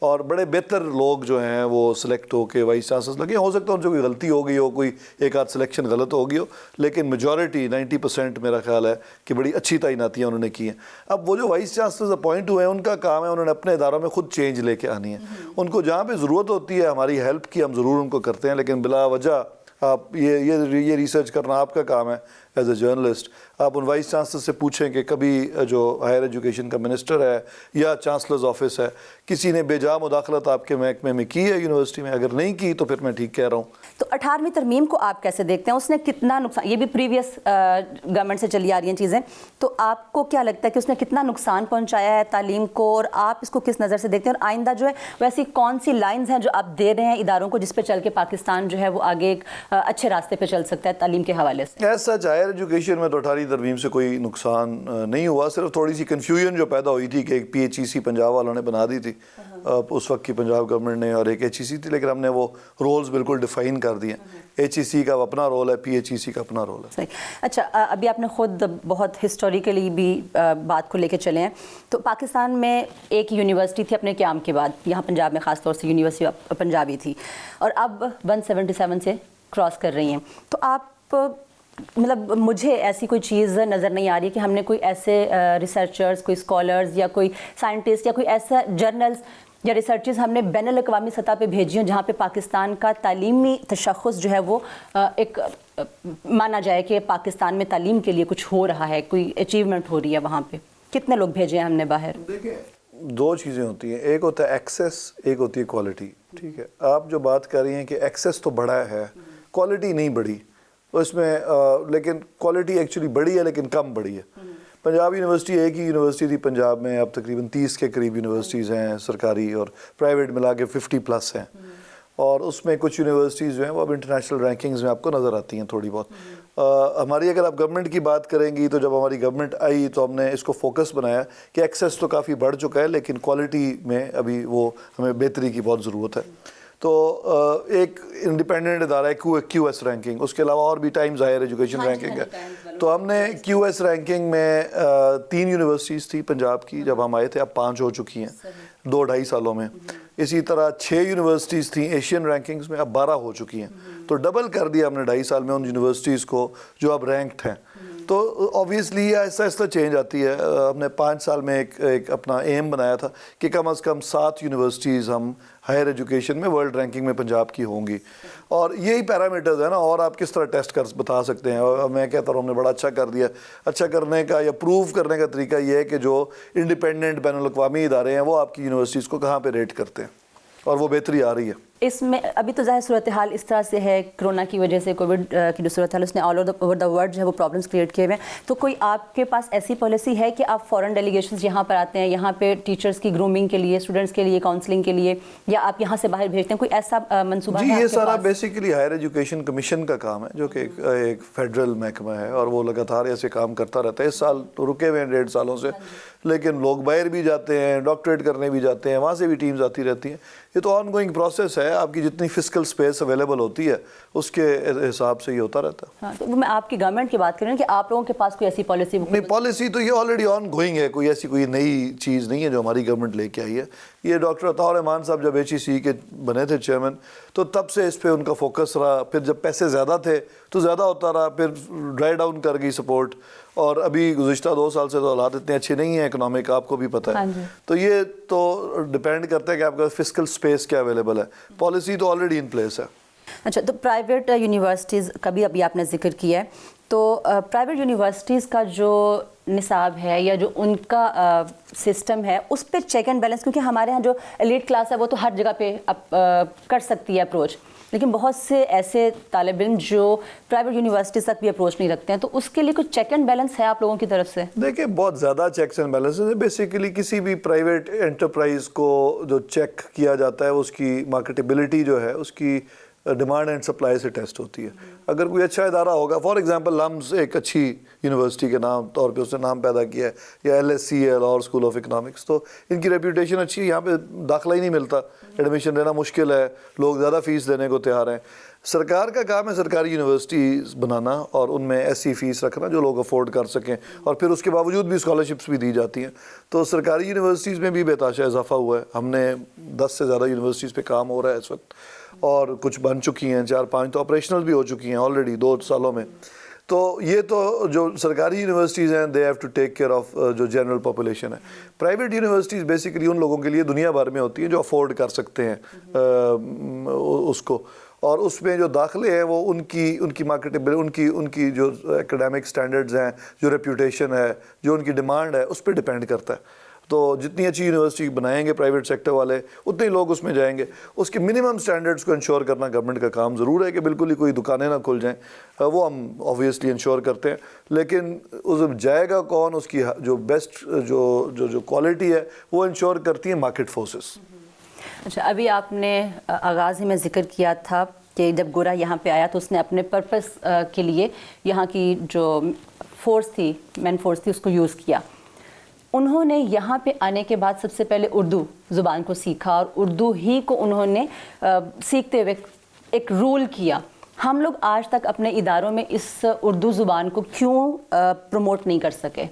اور بڑے بہتر لوگ جو ہیں وہ سلیکٹ ہو کے وائس چانسلر لگے. ہو سکتا ہے ان سے کوئی غلطی ہو گئی ہو, کوئی ایک آدھ سلیکشن غلط ہو گئی ہو, لیکن میجورٹی 90% میرا خیال ہے کہ بڑی اچھی تعیناتیاں انہوں نے کی ہیں. اب وہ جو وائس چانسلرز اپوائنٹ ہوئے ہیں ان کا کام ہے انہوں نے اپنے اداروں میں خود چینج لے کے آنی ہے. ان کو جہاں پہ ضرورت ہوتی ہے ہماری ہیلپ کی ہم ضرور ان کو کرتے ہیں, لیکن بلا وجہ آپ یہ ریسرچ کرنا آپ کا کام ہے ایز اے جرنلسٹ. آپ ان وائس چانسلر سے پوچھیں کہ کبھی جو ہائر ایجوکیشن کا منسٹر ہے یا چانسلرز آفس ہے کسی نے بے جا مداخلت آپ کے محکمے میں کی ہے یونیورسٹی میں؟ اگر نہیں کی تو پھر میں ٹھیک کہہ رہا ہوں. تو 18ویں ترمیم کو آپ کیسے دیکھتے ہیں؟ اس نے کتنا نقصان, یہ بھی پریویس گورنمنٹ سے چلی آ رہی ہیں چیزیں, تو آپ کو کیا لگتا ہے کہ اس نے کتنا نقصان پہنچایا ہے تعلیم کو, اور آپ اس کو کس نظر سے دیکھتے ہیں, اور آئندہ جو ہے ویسی کون سی لائنز ہیں جو آپ دے رہے ہیں اداروں کو جس پہ چل کے پاکستان جو ہے وہ آگے ایک اچھے راستے پہ چل سکتا ہے تعلیم کے حوالے سے؟ ایسا ہائر ایجوکیشن میں تو 18ویں ترمیم سے کوئی نقصان نہیں ہوا, صرف تھوڑی سی کنفیوژن جو پیدا ہوئی تھی کہ ایک PHEC پنجاب والوں نے بنا دی تھی اس وقت کی پنجاب گورنمنٹ نے, اور ایک HEC تھی, لیکن ہم نے وہ رولز بالکل ڈیفائن کر دیے. HEC کا اپنا رول ہے, PHEC کا اپنا رول ہے. صحیح. اچھا, ابھی آپ نے خود بہت ہسٹوریکلی بھی بات کو لے کے چلے ہیں, تو پاکستان میں ایک یونیورسٹی تھی اپنے قیام کے بعد, یہاں پنجاب میں خاص طور سے یونیورسٹی پنجابی تھی, اور اب 177 سے کراس کر رہی ہیں. تو آپ مطلب مجھے ایسی کوئی چیز نظر نہیں آ رہی کہ ہم نے کوئی ایسے ریسرچرز, کوئی اسکالرز یا کوئی سائنٹسٹ یا کوئی ایسا جرنلز یا ریسرچز ہم نے بین الاقوامی سطح پہ بھیجی ہوں جہاں پہ پاکستان کا تعلیمی تشخص جو ہے وہ ایک مانا جائے کہ پاکستان میں تعلیم کے لیے کچھ ہو رہا ہے, کوئی اچیومنٹ ہو رہی ہے وہاں پہ. کتنے لوگ بھیجے ہیں ہم نے باہر؟ دیکھیں, دو چیزیں ہوتی ہیں, ایک ہوتا ہے ایکسیس, ایک ہوتی ہے کوالٹی. ٹھیک ہے, آپ جو بات کر رہی ہیں کہ ایکسیس تو بڑا ہے, کوالٹی نہیں بڑھی اس میں, لیکن کوالٹی ایکچولی بڑی ہے لیکن کم بڑی ہے. پنجاب یونیورسٹی ایک ہی یونیورسٹی تھی پنجاب میں, اب تقریباً 30 کے قریب یونیورسٹیز ہیں سرکاری اور پرائیویٹ ملا کے 50+ ہیں, اور اس میں کچھ یونیورسٹیز جو ہیں وہ اب انٹرنیشنل رینکنگز میں آپ کو نظر آتی ہیں تھوڑی بہت. ہماری اگر آپ گورنمنٹ کی بات کریں گی تو جب ہماری گورنمنٹ آئی تو ہم نے اس کو فوکس بنایا کہ ایکسیس تو کافی بڑھ چکا ہے لیکن کوالٹی میں ابھی وہ ہمیں بہتری کی بہت ضرورت ہے. تو ایک انڈیپینڈنٹ ادارہ ہے QS رینکنگ, اس کے علاوہ اور بھی ٹائمز ہائر ایجوکیشن رینکنگ ہے. تو ہم نے QS رینکنگ میں 3 یونیورسٹیز تھی پنجاب کی جب ہم آئے تھے, اب 5 ہو چکی ہیں 2-2.5 سالوں میں. اسی طرح 6 یونیورسٹیز تھیں ایشین رینکنگز میں, اب 12 ہو چکی ہیں. تو ڈبل کر دیا ہم نے 2.5 سال میں ان یونیورسٹیز کو جو اب رینکڈ ہیں. تو آبویسلی آہستہ آہستہ چینج آتی ہے. ہم نے 5 سال میں ایک اپنا ایم بنایا تھا کہ کم از کم 7 یونیورسٹیز ہم ہائر ایجوکیشن میں ورلڈ رینکنگ میں پنجاب کی ہوں گی, اور یہی پیرامیٹرز ہیں نا. اور آپ کس طرح ٹیسٹ کر بتا سکتے ہیں, اور میں کہتا ہوں ہم نے بڑا اچھا کر دیا. اچھا کرنے کا یا پروو کرنے کا طریقہ یہ ہے کہ جو انڈیپینڈنٹ بین الاقوامی ادارے ہیں وہ آپ کی یونیورسٹیز کو کہاں پہ ریٹ کرتے ہیں, اور وہ بہتری آ رہی ہے. اس میں ابھی تو ظاہر صورتحال اس طرح سے ہے, کرونا کی وجہ سے, کووڈ کی جو صورتحال اس نے آل اوور دا ورلڈ جو ہے وہ پرابلمس کریٹ کیے ہوئے ہیں. تو کوئی آپ کے پاس ایسی پالیسی ہے کہ آپ فورن ڈیلیگیشنز یہاں پر آتے ہیں, یہاں پہ ٹیچرز کی گرومنگ کے لیے, اسٹوڈنٹس کے لیے کاؤنسلنگ کے لیے, یا آپ یہاں سے باہر بھیجتے ہیں؟ کوئی ایسا منصوبہ ہے؟ جی, یہ سارا بیسیکلی ہائر ایجوکیشن کمیشن کا کام ہے جو کہ ایک فیڈرل محکمہ ہے, اور وہ لگاتار ایسے کام کرتا رہتا ہے. اس سال تو رکے ہوئے ہیں 1.5 سالوں سے, لیکن لوگ باہر بھی جاتے ہیں, ڈاکٹریٹ کرنے بھی جاتے ہیں, وہاں سے بھی ٹیمز آتی رہتی ہیں. یہ تو آن گوئنگ پروسیس ہے, آپ کی جتنی فزیکل سپیس اویلیبل ہوتی ہے اس کے حساب سے یہ ہوتا رہتا ہے. ہاں, تو میں آپ کی گورنمنٹ کی بات کر رہی ہوں کہ آپ لوگوں کے پاس کوئی ایسی پالیسی نہیں, پالیسی تو یہ آلریڈی آن گوئنگ ہے, کوئی ایسی کوئی نئی چیز نہیں ہے جو ہماری گورنمنٹ لے کے آئی ہے. یہ ڈاکٹر عطاء الرحمان صاحب جب HEC کے بنے تھے چیئرمین تو تب سے اس پہ ان کا فوکس رہا. پھر جب پیسے زیادہ تھے تو زیادہ ہوتا رہا, پھر ڈرائی ڈاؤن کر گئی سپورٹ, اور ابھی گزشتہ 2 سال سے تو حالات اتنے اچھے نہیں ہیں اکنامک, آپ کو بھی پتہ ہے. تو یہ تو ڈپینڈ کرتا ہے کہ آپ کا فزیکل سپیس کیا اویلیبل ہے. پالیسی تو آلریڈی ان پلیس ہے. اچھا, تو پرائیویٹ یونیورسٹیز کا بھی ابھی آپ نے ذکر کیا ہے, تو پرائیویٹ یونیورسٹیز کا جو نصاب ہے یا جو ان کا سسٹم ہے اس پہ چیک اینڈ بیلنس, کیونکہ ہمارے ہاں جو ایلیٹ کلاس ہے وہ تو ہر جگہ پہ کر سکتی ہے اپروچ, لیکن بہت سے ایسے طالب علم جو پرائیویٹ یونیورسٹیز تک بھی اپروچ نہیں رکھتے ہیں, تو اس کے لیے کچھ چیک اینڈ بیلنس ہے آپ لوگوں کی طرف سے؟ دیکھیں, بہت زیادہ چیکس اینڈ بیلنسز ہیں. بیسیکلی کسی بھی پرائیویٹ انٹرپرائز کو جو چیک کیا جاتا ہے اس کی مارکیٹیبلٹی جو ہے, اس کی ڈیمانڈ اینڈ سپلائی سے ٹیسٹ ہوتی ہے. اگر کوئی اچھا ادارہ ہوگا, فار ایگزامپل لمز ایک اچھی یونیورسٹی کے نام طور پہ اس نے نام پیدا کیا ہے, یا LSCL اور اسکول آف اکنامکس, تو ان کی ریپوٹیشن اچھی ہے. یہاں پہ داخلہ ہی نہیں ملتا, ایڈمیشن لینا مشکل ہے, لوگ زیادہ فیس دینے کو تیار ہیں. سرکار کا کام ہے سرکاری یونیورسٹیز بنانا اور ان میں ایسی فیس رکھنا جو لوگ افورڈ کر سکیں, اور پھر اس کے باوجود بھی اسکالرشپس بھی دی جاتی ہیں. تو سرکاری یونیورسٹیز میں بھی بے تحاشا اضافہ ہوا ہے. ہم نے 10 سے زیادہ یونیورسٹیز پہ کام ہو رہا ہے اس وقت, اور کچھ بن چکی ہیں, 4-5 تو آپریشنل بھی ہو چکی ہیں آلریڈی 2 سالوں میں. تو یہ تو جو سرکاری یونیورسٹیز ہیں they have to take care of جو جنرل پاپولیشن ہے. پرائیویٹ یونیورسٹیز بیسیکلی ان لوگوں کے لیے دنیا بھر میں ہوتی ہیں جو افورڈ کر سکتے ہیں اس کو, اور اس میں جو داخلے ہیں وہ ان کی مارکیٹیبل, ان کی جو ایکڈیمک سٹینڈرڈز ہیں, جو ریپوٹیشن ہے, جو ان کی ڈیمانڈ ہے, اس پہ ڈیپینڈ کرتا ہے. تو جتنی اچھی یونیورسٹی بنائیں گے پرائیویٹ سیکٹر والے, اتنے ہی لوگ اس میں جائیں گے. اس کے منیمم سٹینڈرڈز کو انشور کرنا گورنمنٹ کا کام ضرور ہے کہ بالکل ہی کوئی دکانیں نہ کھل جائیں, وہ ہم آبویسلی انشور کرتے ہیں. لیکن اس جائے گا کون, اس کی جو بیسٹ جو کوالٹی ہے وہ انشور کرتی ہیں مارکیٹ فورسز. اچھا, ابھی آپ نے آغاز ہی میں ذکر کیا تھا کہ جب گورا یہاں پہ آیا تو اس نے اپنے پرپس کے لیے یہاں کی جو فورس تھی, مین فورس تھی, اس کو یوز کیا. انہوں نے یہاں پہ آنے کے بعد سب سے پہلے اردو زبان کو سیکھا, اور اردو ہی کو انہوں نے سیکھتے ہوئے ایک رول کیا. ہم لوگ آج تک اپنے اداروں میں اس اردو زبان کو کیوں پروموٹ نہیں کر سکے؟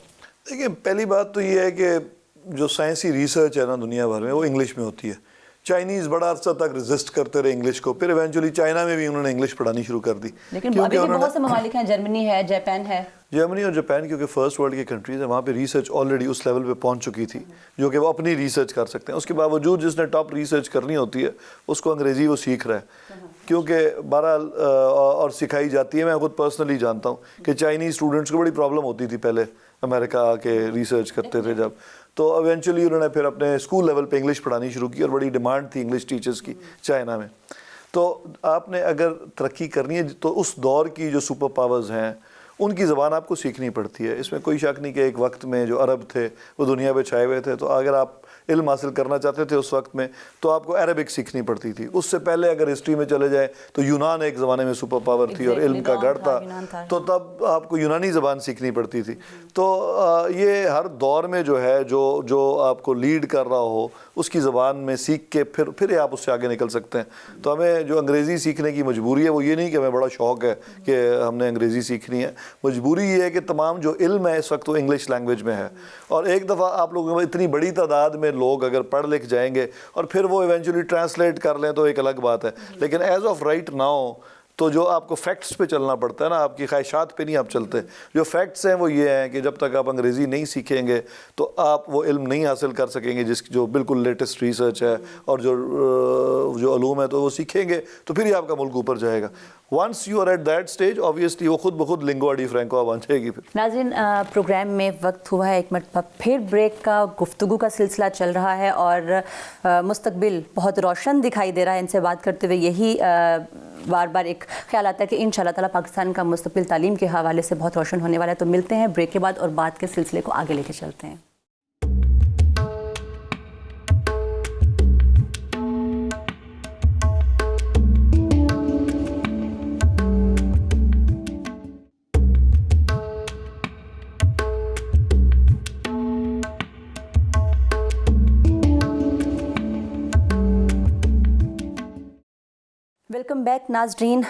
دیکھیں, پہلی بات تو یہ ہے کہ جو سائنسی ریسرچ ہے نا دنیا بھر میں وہ انگلش میں ہوتی ہے. چائنیز بڑا عرصہ تک ریزسٹ کرتے رہے انگلش کو, پھر ایونچولی چائنا میں بھی انہوں نے انگلش پڑھانی شروع کر دی. لیکن ابھی بھی بہت سے ممالک ہیں, جرمنی ہے, جاپان ہے. جرمنی اور جاپان کیونکہ فرسٹ ورلڈ کی کنٹریز ہیں, وہاں پہ ریسرچ آلریڈی اس لیول پہ پہنچ چکی تھی جو کہ وہ اپنی ریسرچ کر سکتے ہیں. اس کے باوجود جس نے ٹاپ ریسرچ کرنی ہوتی ہے اس کو انگریزی وہ سیکھ رہا ہے, کیونکہ بہرحال اور سکھائی جاتی ہے. میں خود پرسنلی جانتا ہوں کہ چائنیز اسٹوڈنٹس کو بڑی پرابلم ہوتی تھی پہلے امریکہ آ کے ریسرچ کرتے تھے جب, تو ایونچولی انہوں نے پھر اپنے اسکول لیول پہ انگلش پڑھانی شروع کی, اور بڑی ڈیمانڈ تھی انگلش ٹیچرز کی چائنا میں. تو آپ نے اگر ترقی کرنی ہے تو اس دور کی جو سپر پاورز ہیں ان کی زبان آپ کو سیکھنی پڑتی ہے. اس میں کوئی شک نہیں کہ ایک وقت میں جو عرب تھے وہ دنیا پہ چھائے ہوئے تھے, تو اگر آپ علم حاصل کرنا چاہتے تھے اس وقت میں تو آپ کو عربک سیکھنی پڑتی تھی. اس سے پہلے اگر ہسٹری میں چلے جائیں تو یونان ایک زمانے میں سپر پاور تھی اور علم کا گڑھ تھا, تو تب آپ کو یونانی زبان سیکھنی پڑتی تھی. تو یہ ہر دور میں جو ہے جو آپ کو لیڈ کر رہا ہو اس کی زبان میں سیکھ کے پھر آپ اس سے آگے نکل سکتے ہیں. تو ہمیں جو انگریزی سیکھنے کی مجبوری ہے وہ یہ نہیں کہ ہمیں بڑا شوق ہے کہ ہم نے انگریزی سیکھنی ہے. مجبوری یہ ہے کہ تمام جو علم ہے اس وقت وہ انگلش لینگویج میں ہے, اور ایک دفعہ آپ لوگوں میں اتنی بڑی تعداد میں لوگ اگر پڑھ لکھ جائیں گے اور پھر وہ ایونچولی ٹرانسلیٹ کر لیں تو ایک الگ بات ہے. لیکن ایز آف رائٹ ناؤ تو جو آپ کو فیکٹس پہ چلنا پڑتا ہے نا, آپ کی خواہشات پہ نہیں آپ چلتے. جو فیکٹس ہیں وہ یہ ہیں کہ جب تک آپ انگریزی نہیں سیکھیں گے تو آپ وہ علم نہیں حاصل کر سکیں گے جو بالکل لیٹسٹ ریسرچ ہے, اور جو علوم ہے تو وہ سیکھیں گے تو پھر ہی آپ کا ملک اوپر جائے گا. Once you are at that stage obviously وہ خود بخود لنگوا ڈی فرینکوا بن جائے گی. پھر ناظرین, پروگرام میں وقت ہوا ہے ایک مرتبہ پھر بریک کا. گفتگو کا سلسلہ چل رہا ہے اور مستقبل بہت روشن دکھائی دے رہا ہے. ان سے بات کرتے ہوئے یہی بار بار ایک خیال آتا ہے کہ انشاءاللہ تعالیٰ پاکستان کا مستقبل تعلیم کے حوالے سے بہت روشن ہونے والا ہے. تو ملتے ہیں بریک کے بعد اور بات کے سلسلے کو آگے لے کے چلتے ہیں. ویلکم بیک ناظرین.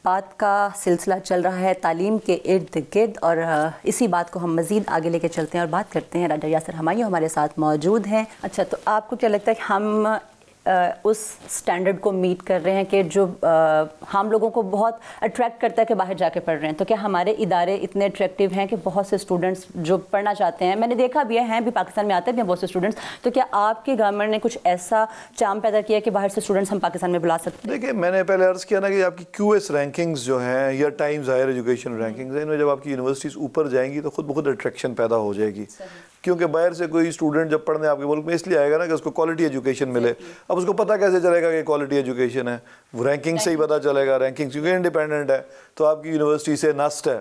بات کا سلسلہ چل رہا ہے تعلیم کے ارد گرد, اور اسی بات کو ہم مزید آگے لے کے چلتے ہیں اور بات کرتے ہیں. راجہ یاسر ہمایوں ہمارے ساتھ موجود ہیں. اچھا, تو آپ کو کیا لگتا ہے کہ ہم اس سٹینڈرڈ کو میٹ کر رہے ہیں کہ جو ہم لوگوں کو بہت اٹریکٹ کرتا ہے کہ باہر جا کے پڑھ رہے ہیں؟ تو کیا ہمارے ادارے اتنے اٹریکٹیو ہیں کہ بہت سے اسٹوڈنٹس جو پڑھنا چاہتے ہیں, میں نے دیکھا بھی ہیں بھی پاکستان میں آتے بھی ہیں بہت سے اسٹوڈنٹس, تو کیا آپ کی گورنمنٹ نے کچھ ایسا چام پیدا کیا کہ باہر سے اسٹوڈنٹس ہم پاکستان میں بلا سکتے ہیں؟ دیکھیں, میں نے پہلے عرض کیا نا کہ آپ کی QS رینکنگز جو ہیں یا ٹائمز ہائر ایجوکیشن رینکنگز ہیں, ان میں جب آپ کی یونیورسٹیز اوپر جائیں گی تو خود بخود اٹریکشن پیدا ہو جائے گی. کیونکہ باہر سے کوئی اسٹوڈنٹ جب پڑھنے آپ کے ملک میں اس لیے آئے گا نا کہ اس کو کوالٹی ایجوکیشن ملے. اب اس کو پتہ کیسے چلے گا کہ کوالٹی ایجوکیشن ہے؟ وہ رینکنگ سے ہی پتہ چلے گا. رینکنگ کیونکہ انڈیپینڈنٹ ہے تو آپ کی یونیورسٹی سے نسٹ ہے,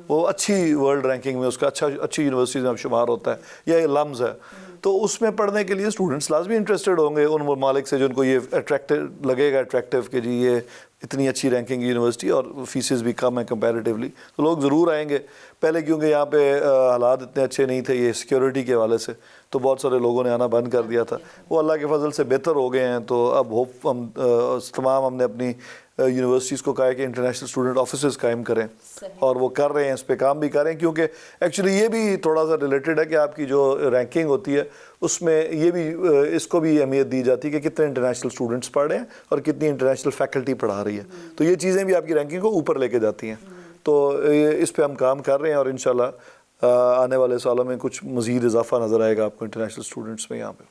وہ اچھی ورلڈ رینکنگ میں اس کا اچھی یونیورسٹیز میں شمار ہوتا ہے, یا لمز ہے. تو اس میں پڑھنے کے لیے اسٹوڈنٹس لازمی انٹرسٹڈ ہوں گے ان ممالک سے جن کو یہ اٹریکٹیو لگے گا, اٹریکٹیو کہ جی یہ اتنی اچھی رینکنگ یونیورسٹی اور فیسز بھی کم ہیں کمپیریٹیولی، تو لوگ ضرور آئیں گے. پہلے کیونکہ یہاں پہ حالات اتنے اچھے نہیں تھے یہ سیکیورٹی کے حوالے سے، تو بہت سارے لوگوں نے آنا بند کر دیا تھا. وہ اللہ کے فضل سے بہتر ہو گئے ہیں. تو اب ہوپ ہم نے اپنی یونیورسٹیز کو کہا ہے کہ انٹرنیشنل اسٹوڈنٹ آفیسز قائم کریں، اور وہ کر رہے ہیں، اس پہ کام بھی کر رہے ہیں. کیونکہ ایکچولی یہ بھی تھوڑا سا ریلیٹڈ ہے کہ آپ کی جو رینکنگ ہوتی ہے اس میں یہ بھی اس کو بھی اہمیت دی جاتی ہے کہ کتنے انٹرنیشنل اسٹوڈنٹس پڑھ رہے ہیں اور کتنی انٹرنیشنل فیکلٹی پڑھا رہی ہے. تو یہ چیزیں بھی آپ کی رینکنگ کو اوپر لے کے جاتی ہیں. تو اس پہ ہم کام کر رہے ہیں، اور انشاءاللہ آنے والے سالوں میں کچھ مزید اضافہ نظر آئے گا آپ کو انٹرنیشنل اسٹوڈنٹس میں یہاں پہ.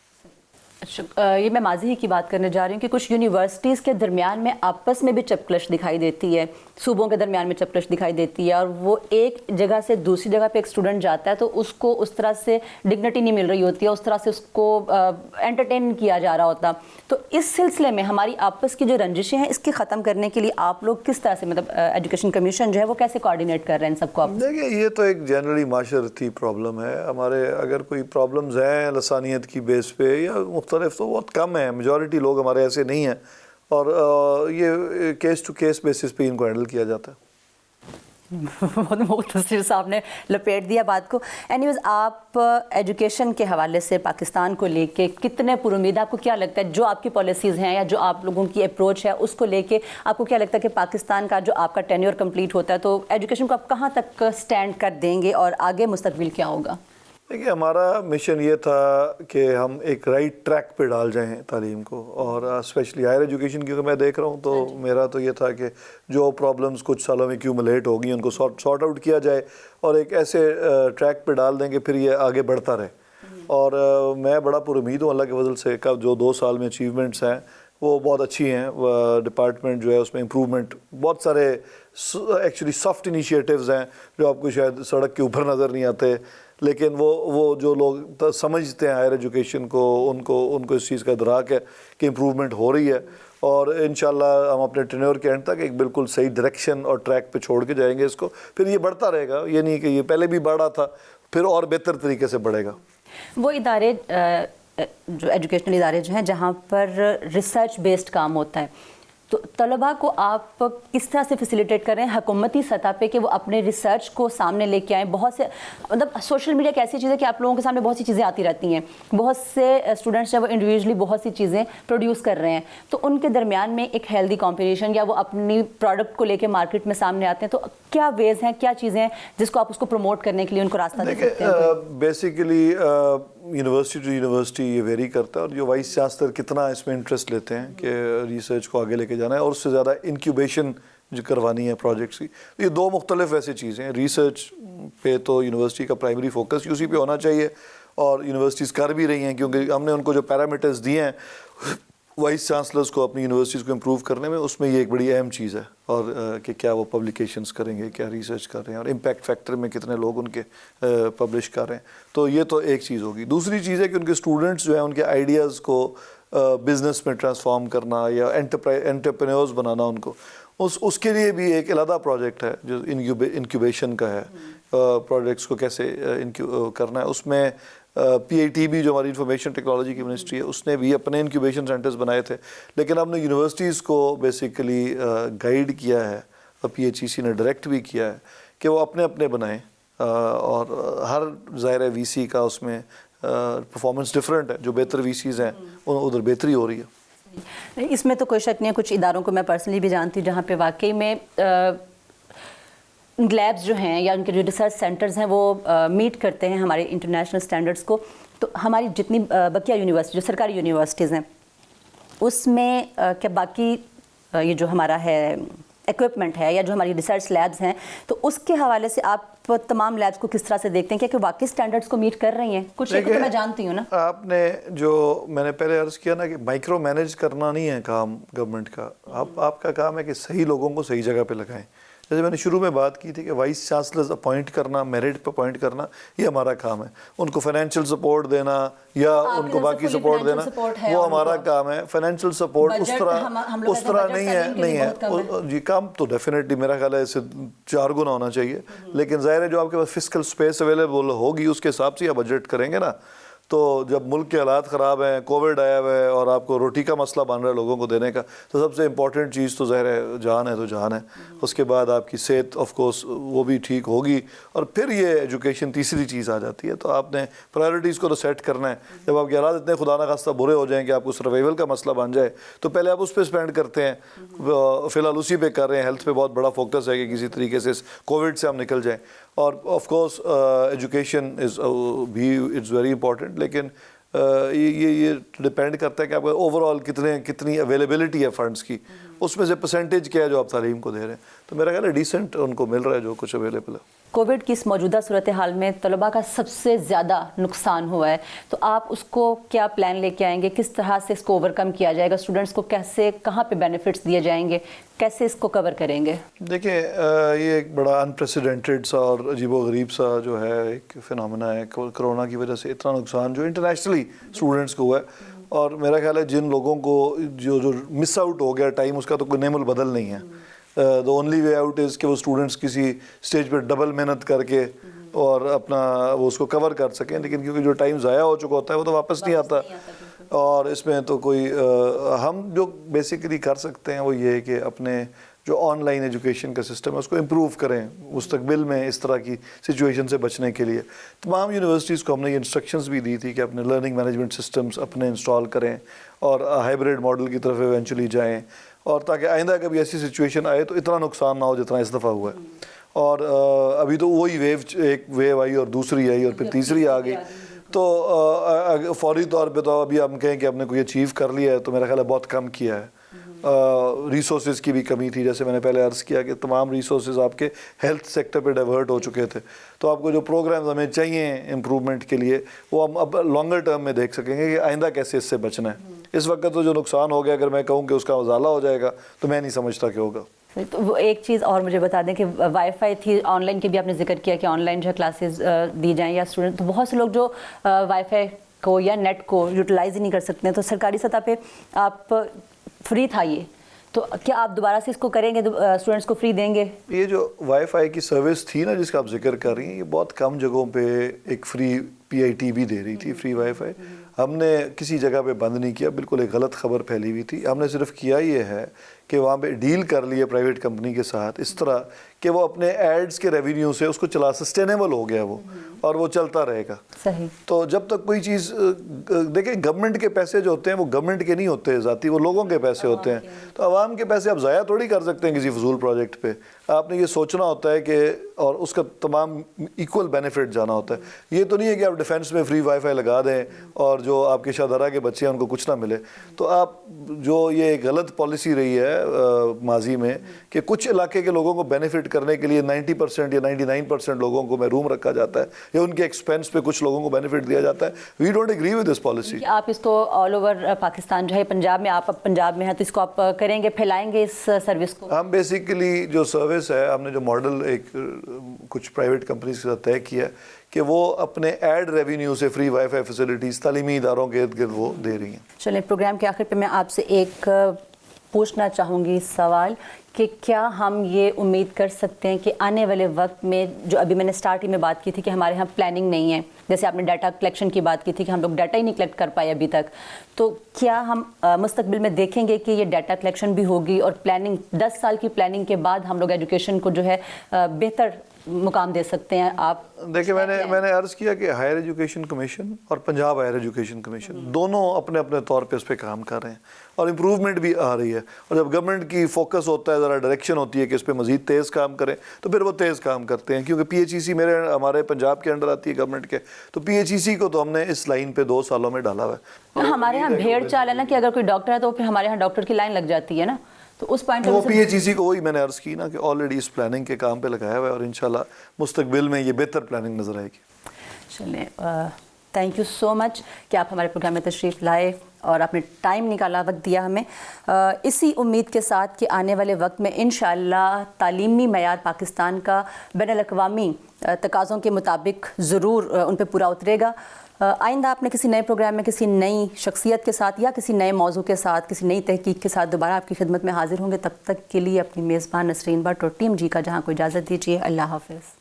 یہ میں ماضی ہی کی بات کرنے جا رہی ہوں کہ کچھ یونیورسٹیز کے درمیان میں آپس میں بھی چپکلش دکھائی دیتی ہے، صوبوں کے درمیان میں چپکلش دکھائی دیتی ہے، اور وہ ایک جگہ سے دوسری جگہ پہ ایک اسٹوڈنٹ جاتا ہے تو اس کو اس طرح سے ڈگنیٹی نہیں مل رہی ہوتی ہے، اس طرح سے اس کو انٹرٹین کیا جا رہا ہوتا. تو اس سلسلے میں ہماری آپس کی جو رنجشیں ہیں اس کی ختم کرنے کے لیے آپ لوگ کس طرح سے مطلب ایجوکیشن کمیشن جو ہے وہ کیسے کوآرڈینیٹ کر رہے ہیں ان سب کو؟ آپ دیکھیں یہ تو ایک جنرلی معاشرتی پرابلم ہے. ہمارے اگر کوئی پرابلمز ہیں لسانیت کی بیس پہ یا مختلف تو بہت کم ہیں، میجورٹی لوگ ہمارے ایسے نہیں ہیں، اور یہ کیس ٹو کیس بیسس پہ ان کو ہینڈل کیا جاتا ہے. بہت مختصر صاحب نے لپیٹ دیا بات کو. اینیویز آپ ایجوکیشن کے حوالے سے پاکستان کو لے کے کتنے پر امید؟ آپ کو کیا لگتا ہے جو آپ کی پالیسیز ہیں یا جو آپ لوگوں کی اپروچ ہے اس کو لے کے آپ کو کیا لگتا ہے کہ پاکستان کا جو آپ کا ٹینیور کمپلیٹ ہوتا ہے تو ایجوکیشن کو آپ کہاں تک سٹینڈ کر دیں گے اور آگے مستقبل کیا ہوگا؟ دیکھیے ہمارا مشن یہ تھا کہ ہم ایک رائٹ ٹریک پہ ڈال جائیں تعلیم کو، اور اسپیشلی ہائر ایجوکیشن کی میں دیکھ رہا ہوں تو میرا تو یہ تھا کہ جو پرابلمز کچھ سالوں میں کیومولیٹ ہو گئی ان کو سارٹ آؤٹ کیا جائے اور ایک ایسے ٹریک پہ ڈال دیں کہ پھر یہ آگے بڑھتا رہے. اور میں بڑا پر امید ہوں اللہ کے فضل سے کہ جو 2 سال میں اچیومنٹس ہیں وہ بہت اچھی ہیں. ڈپارٹمنٹ جو ہے اس میں امپرومنٹ بہت سارے ایکچولی سافٹ انیشیٹیوز ہیں جو آپ کو شاید سڑک کے اوپر نظر نہیں آتے، لیکن وہ جو لوگ سمجھتے ہیں ہائر ایجوکیشن کو ان کو اس چیز کا ادراک ہے کہ امپرومنٹ ہو رہی ہے. اور انشاءاللہ ہم اپنے ٹینیور کے اینڈ تک ایک بالکل صحیح ڈائریکشن اور ٹریک پہ چھوڑ کے جائیں گے اس کو. پھر یہ بڑھتا رہے گا، یہ نہیں کہ یہ پہلے بھی بڑھا تھا، پھر اور بہتر طریقے سے بڑھے گا. وہ ادارے جو ایجوکیشنل ادارے جو ہیں جہاں پر ریسرچ بیسڈ کام ہوتا ہے تو طلباء کو آپ کس طرح سے فیسیلیٹیٹ کر رہے ہیں حکومتی سطح پہ کہ وہ اپنے ریسرچ کو سامنے لے کے آئیں؟ بہت سے مطلب سوشل میڈیا ایک ایسی چیز ہے کہ آپ لوگوں کے سامنے بہت سی چیزیں آتی رہتی ہیں، بہت سے اسٹوڈنٹس جو وہ انڈیویجولی بہت سی چیزیں پروڈیوس کر رہے ہیں، تو ان کے درمیان میں ایک ہیلدی کمپٹیشن یا وہ اپنی پروڈکٹ کو لے کے مارکیٹ میں سامنے آتے ہیں، تو کیا ویز ہیں، کیا چیزیں ہیں جس کو آپ اس کو پروموٹ کرنے کے لیے ان کو راستہ دے سکتے ہیں؟ بیسیکلی یونیورسٹی ٹو یونیورسٹی یہ ویری کرتا ہے، اور جو وائس چانسلر کتنا اس میں انٹرسٹ لیتے ہیں کہ ریسرچ کو آگے لے کے جانا ہے اور اس سے زیادہ انکیوبیشن جو کروانی ہے پروجیکٹس کی. یہ 2 مختلف ایسی چیزیں ہیں. ریسرچ پہ تو یونیورسٹی کا پرائمری فوکس اسی پہ ہونا چاہیے، اور یونیورسٹیز کر بھی رہی ہیں کیونکہ ہم نے ان کو جو پیرامیٹرز دیے ہیں وائس چانسلرز کو اپنی یونیورسٹیز کو امپروو کرنے میں، اس میں یہ ایک بڑی اہم چیز ہے. اور کہ کیا وہ پبلیکیشنز کریں گے، کیا ریسرچ کر رہے ہیں، اور امپیکٹ فیکٹر میں کتنے لوگ ان کے پبلش کر رہے ہیں. تو یہ تو ایک چیز ہوگی. دوسری چیز ہے کہ ان کے اسٹوڈنٹس جو ہیں ان کے آئیڈیاز کو بزنس میں ٹرانسفارم کرنا یا انٹرپرینیورز بنانا ان کو، اس کے لیے بھی ایک علیحدہ پروجیکٹ ہے جو انکیوبیشن کا ہے. پروجیکٹس کو کیسے کرنا ہے، اس میں پی آئی ٹی بھی جو ہماری انفارمیشن ٹیکنالوجی کی منسٹری ہے اس نے بھی اپنے انکیوبیشن سینٹرز بنائے تھے، لیکن ہم نے یونیورسٹیز کو بیسیکلی گائیڈ کیا ہے اور پی ایچ ای سی نے ڈائریکٹ بھی کیا ہے کہ وہ اپنے بنائیں. اور ہر ظاہر وی سی کا اس میں پرفارمنس ڈفرینٹ ہے، جو بہتر وی سیز ہیں ادھر بہتری ہو رہی ہے. اس میں تو کوئی شک نہیں ہے. کچھ اداروں کو میں پرسنلی بھی جانتی ہوں جہاں پہ واقعی میں لیبس جو ہیں یا ان کے جو ریسرچ سینٹرز ہیں وہ میٹ کرتے ہیں ہمارے انٹرنیشنل سٹینڈرڈس کو. تو ہماری جتنی بقیہ یونیورسٹی جو سرکاری یونیورسٹیز ہیں اس میں کیا باقی یہ جو ہمارا ہے ایکوپمنٹ ہے یا جو ہماری ریسرچ لیبس ہیں تو اس کے حوالے سے آپ تمام لیبس کو کس طرح سے دیکھتے ہیں کہ واقعی سٹینڈرڈس کو میٹ کر رہی ہیں؟ کچھ ایک تو میں جانتی ہوں نا. آپ نے جو میں نے پہلے عرض کیا نا کہ مائکرو مینیج کرنا نہیں ہے کام گورنمنٹ کا. آپ کا کام ہے کہ صحیح لوگوں کو صحیح جگہ پہ لگائیں. جیسے میں نے شروع میں بات کی تھی کہ وائس چانسلرز اپوائنٹ کرنا، میرٹ پہ اپوائنٹ کرنا، یہ ہمارا کام ہے. ان کو فائنینشیل سپورٹ دینا یا ان کو باقی سپورٹ دینا وہ ہمارا کام ہے. فائنینشیل سپورٹ اس طرح نہیں ہے جی. کام تو ڈیفینیٹلی میرا خیال ہے اس سے 4 گنا ہونا چاہیے، لیکن ظاہر ہے جو آپ کے پاس فسکل اسپیس اویلیبل ہوگی اس کے حساب سے آپ بجٹ کریں گے نا. تو جب ملک کے حالات خراب ہیں, کووڈ آیا ہوا ہے اور آپ کو روٹی کا مسئلہ بن رہا ہے لوگوں کو دینے کا, تو سب سے امپورٹنٹ چیز تو ظاہر ہے جان ہے, تو جان ہے. اس کے بعد آپ کی صحت آف کورس وہ بھی ٹھیک ہوگی, اور پھر یہ ایجوکیشن تیسری چیز آ جاتی ہے. تو آپ نے پرائرٹیز کو تو سیٹ کرنا ہے. جب آپ کے حالات اتنے خدا نخواستہ برے ہو جائیں کہ آپ کو سروائیول کا مسئلہ بن جائے, تو پہلے آپ اس پہ اسپینڈ کرتے ہیں. فی الحال اسی پہ کر رہے ہیں, ہیلتھ پہ بہت بڑا فوکس ہے کہ کسی طریقے سے کووڈ سے ہم نکل جائیں. اور آف کورس ایجوکیشن از بھی اٹس ویری امپورٹنٹ, لیکن یہ ڈپینڈ کرتا ہے کہ آپ کا اوور آل کتنی اویلیبلٹی ہے فنڈس کی, اس میں سے پرسنٹیج کیا ہے جو آپ تعلیم کو دے رہے ہیں. تو میرا خیال ہے ڈیسنٹ ان کو مل رہا ہے جو کچھ اویلیبل ہے. کووڈ کی اس موجودہ صورتحال میں طلباء کا سب سے زیادہ نقصان ہوا ہے, تو آپ اس کو کیا پلان لے کے آئیں گے, کس طرح سے اس کو اوور کم کیا جائے گا, اسٹوڈنٹس کو کیسے کہاں پہ بینیفٹس دیے جائیں گے, کیسے اس کو کور کریں گے؟ دیکھیں یہ ایک بڑا انپریسیڈنٹڈ سا اور عجیب و غریب سا جو ہے ایک فنامنا ہے. کرونا کی وجہ سے اتنا نقصان جو انٹرنیشنلی اسٹوڈنٹس کو ہوا ہے, اور میرا خیال ہے جن لوگوں کو جو مس آؤٹ ہو گیا ٹائم, اس کا تو کوئی نعم البدل نہیں ہے. the only way out is کہ وہ اسٹوڈنٹس کسی اسٹیج پہ ڈبل محنت کر کے اور اپنا وہ اس کو کور کر سکیں, لیکن کیونکہ جو ٹائم ضائع ہو چکا ہوتا ہے وہ تو واپس نہیں آتا. اور اس میں تو کوئی ہم جو بیسیکلی کر سکتے ہیں وہ یہ ہے کہ اپنے جو آن لائن ایجوکیشن کا سسٹم ہے اس کو امپروو کریں مستقبل میں اس طرح کی سچویشن سے بچنے کے لیے. تمام یونیورسٹیز کو ہم نے یہ انسٹرکشنز بھی دی تھی کہ اپنے لرننگ مینجمنٹ سسٹمز اپنے انسٹال کریں اور ہائبریڈ ماڈل کی طرف ایونچولی جائیں, اور تاکہ آئندہ کبھی ایسی سچویشن آئے تو اتنا نقصان نہ ہو جتنا اس دفعہ ہوا ہے. اور ابھی تو وہی ایک ویو آئی اور دوسری آئی اور پھر تیسری آ گئی, تو فوری طور پہ تو ابھی ہم کہیں کہ ہم نے کوئی اچیو کر لیا ہے تو میرا خیال ہے بہت کم کیا ہے. ریسورسز کی بھی کمی تھی, جیسے میں نے پہلے عرض کیا کہ تمام ریسورسز آپ کے ہیلتھ سیکٹر پہ ڈائیورٹ ہو چکے تھے. تو آپ کو جو پروگرامز ہمیں چاہیے امپرومنٹ کے لیے وہ ہم اب لانگر ٹرم میں دیکھ سکیں گے کہ آئندہ کیسے اس سے بچنا ہے. اس وقت تو جو نقصان ہو گیا, اگر میں کہوں کہ اس کا ازالہ ہو جائے گا تو میں نہیں سمجھتا کہ ہوگا. تو وہ ایک چیز اور مجھے بتا دیں کہ وائی فائی تھی, آن لائن کے بھی آپ نے ذکر کیا کہ آن لائن جو ہے کلاسز دی جائیں یا اسٹوڈنٹ, تو بہت سے لوگ جو وائی فائی کو یا نیٹ کو یوٹیلائز ہی نہیں کر سکتے ہیں, تو سرکاری سطح پہ آپ فری تھا یہ, تو کیا آپ دوبارہ سے اس کو کریں گے, اسٹوڈنٹس کو فری دیں گے؟ یہ جو وائی فائی کی سروس تھی نا جس کا آپ ذکر کر رہی ہیں, یہ بہت کم جگہوں پہ ایک فری پی آئی ٹی بھی دے رہی تھی, فری وائی فائی. ہم نے کسی جگہ پہ بند نہیں کیا, بالکل ایک غلط خبر پھیلی ہوئی تھی. ہم نے صرف کیا یہ ہے کہ وہاں پہ ڈیل کر لیے پرائیویٹ کمپنی کے ساتھ اس طرح کہ وہ اپنے ایڈز کے ریونیو سے اس کو چلا, سسٹینیبل ہو گیا وہ, اور وہ چلتا رہے گا. صحیح. تو جب تک کوئی چیز دیکھیں, گورنمنٹ کے پیسے جو ہوتے ہیں وہ گورنمنٹ کے نہیں ہوتے ذاتی, وہ لوگوں کے پیسے ہوتے ہیں. تو عوام کے پیسے آپ ضائع تھوڑی کر سکتے ہیں کسی فضول پروجیکٹ پہ. آپ نے یہ سوچنا ہوتا ہے کہ, اور اس کا تمام ایکول بینیفٹ جانا ہوتا ہے. یہ تو نہیں ہے کہ آپ ڈیفینس میں فری وائی فائی لگا دیں اور جو آپ کے شاہدرہ کے بچے ہیں ان کو کچھ نہ ملے. تو آپ جو یہ ایک غلط پالیسی رہی ہے ماضی میں کہ کچھ علاقے کے لوگوں کو بینیفٹ کرنے کے لیے 90% یا 99% لوگوں کو محروم رکھا جاتا ہے, یا ان کے ایکسپینس پہ کچھ لوگوں کو بینیفٹ دیا جاتا ہے. We don't agree with this policy. آپ اس کو آل اوور پاکستان جو ہے, پنجاب میں آپ اب پنجاب میں ہیں تو اس کو آپ کریں گے, پھیلائیں گے اس سروس کو؟ ہم بیسیکلی جو سروس ہے, ہم نے جو ماڈل ایک کچھ پرائیویٹ کمپنیز کے ساتھ طے کیا کہ وہ اپنے ایڈ ریونیو سے فری وائی فائی فیسلٹیز تعلیمی اداروں کے ارد گرد وہ دے رہی ہیں. چلیں, پروگرام کے آخر پہ میں آپ سے ایک پوچھنا چاہوں گی سوال کہ کیا ہم یہ امید کر سکتے ہیں کہ آنے والے وقت میں, جو ابھی میں نے اسٹارٹنگ میں بات کی تھی کہ ہمارے ہاں پلاننگ نہیں ہے, جیسے آپ نے ڈیٹا کلیکشن کی بات کی تھی کہ ہم لوگ ڈیٹا ہی نہیں کلیکٹ کر پائے ابھی تک, تو کیا ہم مستقبل میں دیکھیں گے کہ یہ ڈیٹا کلیکشن بھی ہوگی اور پلاننگ 10 سال کی پلاننگ کے بعد ہم لوگ ایجوکیشن کو جو ہے بہتر مقام دے سکتے ہیں؟ آپ دیکھیں, میں نے عرض کیا کہ ہائر ایجوکیشن کمیشن اور پنجاب ہائر ایجوکیشن کمیشن دونوں اپنے اپنے طور پہ اس پہ کام کر رہے ہیں اور امپروومنٹ بھی آ رہی ہے. اور جب گورنمنٹ کی فوکس ہوتا ہے, ذرا ڈائریکشن ہوتی ہے کہ اس پہ مزید تیز کام کریں, تو پھر وہ تیز کام کرتے ہیں. کیونکہ پی ایچ ای سی ہمارے پنجاب کے انڈر آتی ہے گورنمنٹ کے, تو پی ایچ ای سی کو تو ہم نے اس لائن پہ 2 سالوں میں ڈالا ہوا ہے. ہمارے یہاں بھیڑ چال ہے نا کہ اگر کوئی ڈاکٹر ہے تو پھر ہمارے یہاں ڈاکٹر کی لائن لگ جاتی ہے نا, تو اس پوائنٹ وہ پی ایچ ای سی کو وہی میں نے عرض کی نا کہ آلریڈی اس پلاننگ کے کام پہ لگایا ہوا ہے, اور انشاءاللہ مستقبل میں یہ بہتر پلاننگ نظر آئے گی. چلیں, تھینک یو سو مچ کہ آپ ہمارے پروگرام میں تشریف لائے اور آپ نے ٹائم نکالا, وقت دیا ہمیں. اسی امید کے ساتھ کہ آنے والے وقت میں انشاءاللہ تعلیمی معیار پاکستان کا بین الاقوامی تقاضوں کے مطابق ضرور ان پہ پورا اترے گا. آئندہ آپ نے کسی نئے پروگرام میں کسی نئی شخصیت کے ساتھ یا کسی نئے موضوع کے ساتھ, کسی نئی تحقیق کے ساتھ دوبارہ آپ کی خدمت میں حاضر ہوں گے. تب تک کے لیے اپنی میزبان نسرین بٹ اور ٹیم جی کا جہاں کو اجازت دیجیے. اللہ حافظ.